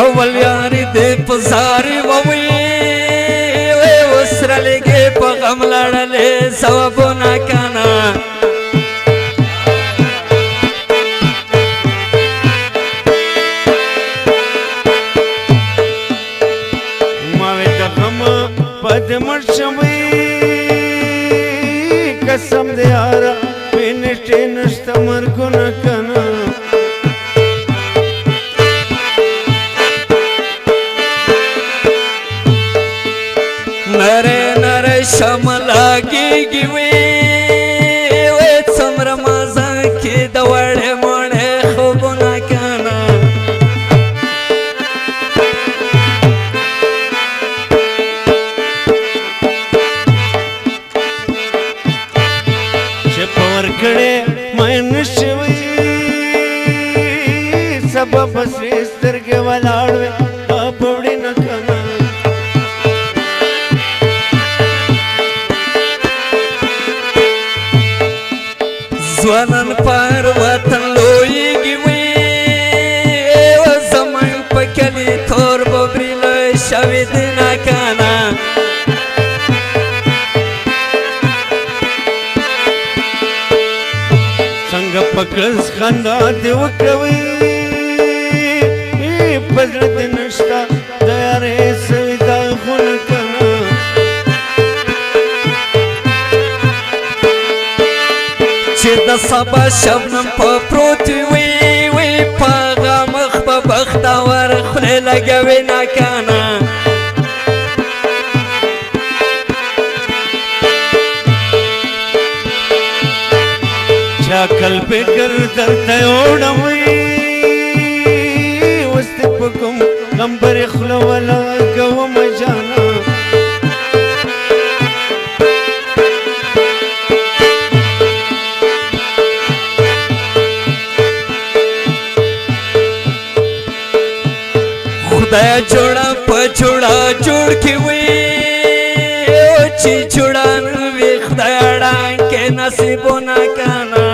اول یاری دی پزاری ووی وسر لگی پا غم لڑلی سوابونا کانا ماوی دا غم پد مرشوی قسم دیارا پینشتی نشتا مرگونا کانا نره نره شملاگی گیوی وی څومره مازه کې د وړې موړې خوبونه کنه چې په ورکړې مین شوی سبب سوې سترګې ولاړ وې په وړې نه کنه ځوانان پر وطن لویږي وي او زموږ په کلي تور ببري لوی شوي دي ناکانه څنګه پکړس خندا دې وکوي په زړه دې نشته د یارې سوي دا خونه کنه چې د سبا شبنم په پروت وي وي په هغه مخ په بختور خولې لګوي ناکانه چا کل فکر درته وړوي اوس دې په کوم غم پرې خوله ولګومه جانه خدای جوړه په جوړه جوړ کې وي او چې جوړه نه وي خدای ړانګې نصیبونه کنه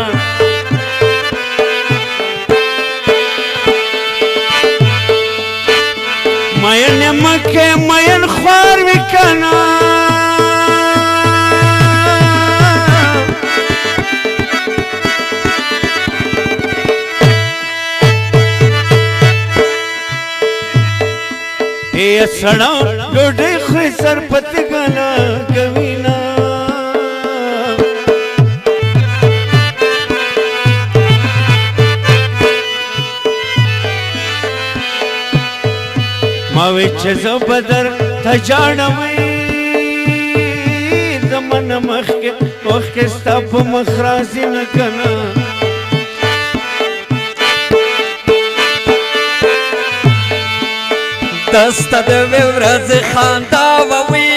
مین مکه مین خوار وی کنه ای سړا ډوډۍ خوري سر پته غلا کوینا ما وی چې زه بدر ته جاړمې زمانه مخکې ستا په مخ راځي نه کنه دسته د ورځې خندا ووي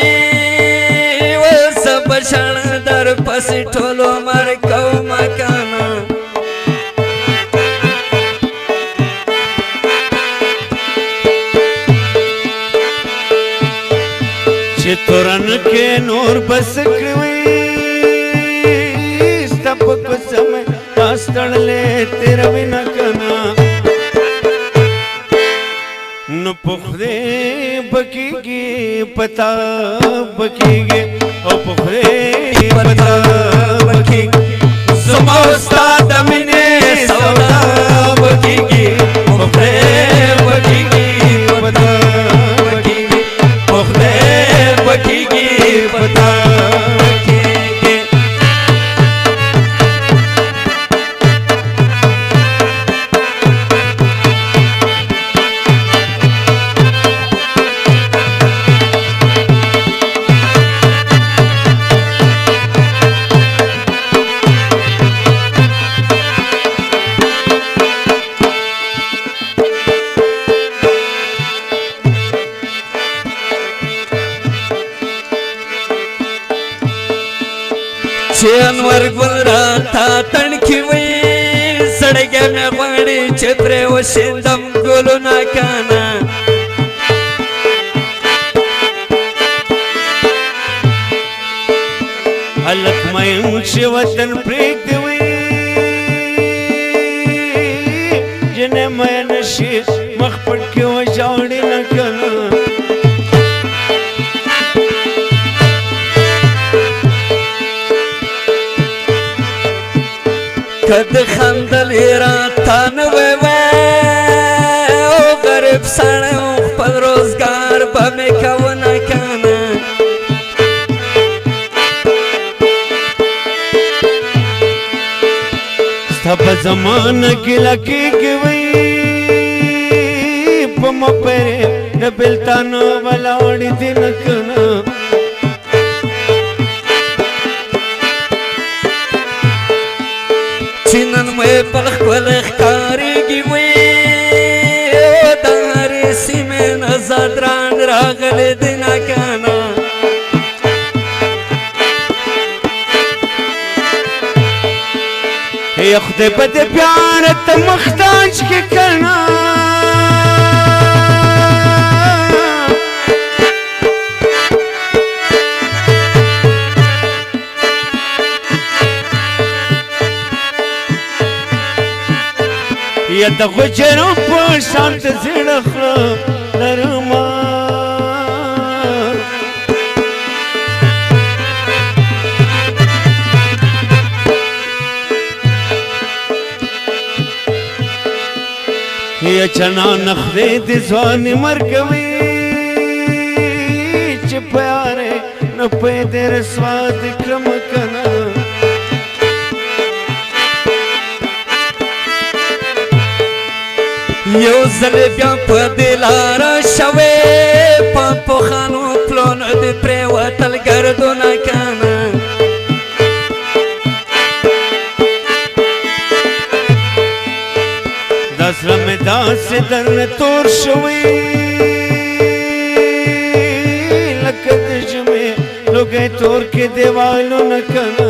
زه به ژړ در پسې ټول عمر کومه کنه چې تورن کې نور بس کړوي ستا په قسم تاس تړلې تیره وینا کنه نو پخده بکیږي پتا بکیږي او پخده پتا بکیږي زما استاد مینې سودا بکیږي پخده بکیږي پتا بکیږي پخده بکیږي پتا بکیږي چې انور ګل راته تڼکې وي سړګې مې غواړي چې پرې وشیندم ګلونه کنه هلک مین چې وطن پرېږدي وي جنې مین شي مخ پټ کې و ژاړې نه کنه کد خندلې راته نه وې او غریب سړی و خپل روزګار به مې کوونه کنه ستا په زمانه کې لکېږي وی په مپرې د بېلتانه ولاړې دي نه کنه چې نن مې پر خپل ښکارېږي وی د هرې سیمې نه زدران راغلی دی نه کنه یا خدای په دې پیار ته محتاج کې کنه یا د غجرو په شان ته زړه خړه لرمه یا چنا نخوې د ځواني مرګوي چې پیارې نه پې دې رسوا د کړم کنه یو ځل بیا په دې لاره شوې په پوخانو پلونو دې پرېوتل ګردونه کنه دا زړه مې داسې درنه تور شوی لکه د ژمې لوګی تور کې دیوالونه کنه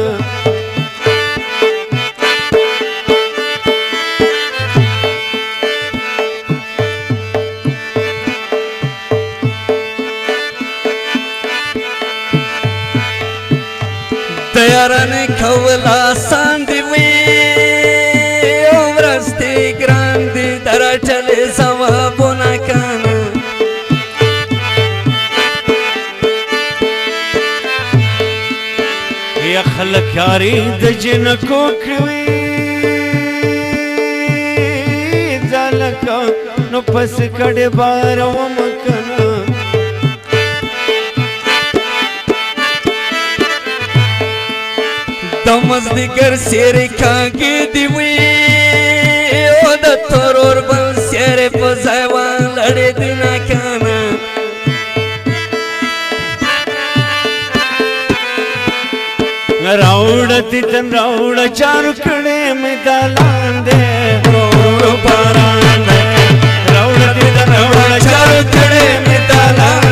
د یارانې کول آسان دي وي او ورځ دې ګران دي د رټلې ځوابونه کنه یا خلک یاري د جنکو کړوي ځلکه نو پس کډې بار وم کنه د مازدیګر سیرې کاږي دي وي او د ترور بل سیرې په ځای ولاړې دي نه کنه راوړه تیتن راوړه چارو کړې مې دا لاندې راوړه باران راوړه تیتن راوړه چارو کړې مې دا لاندې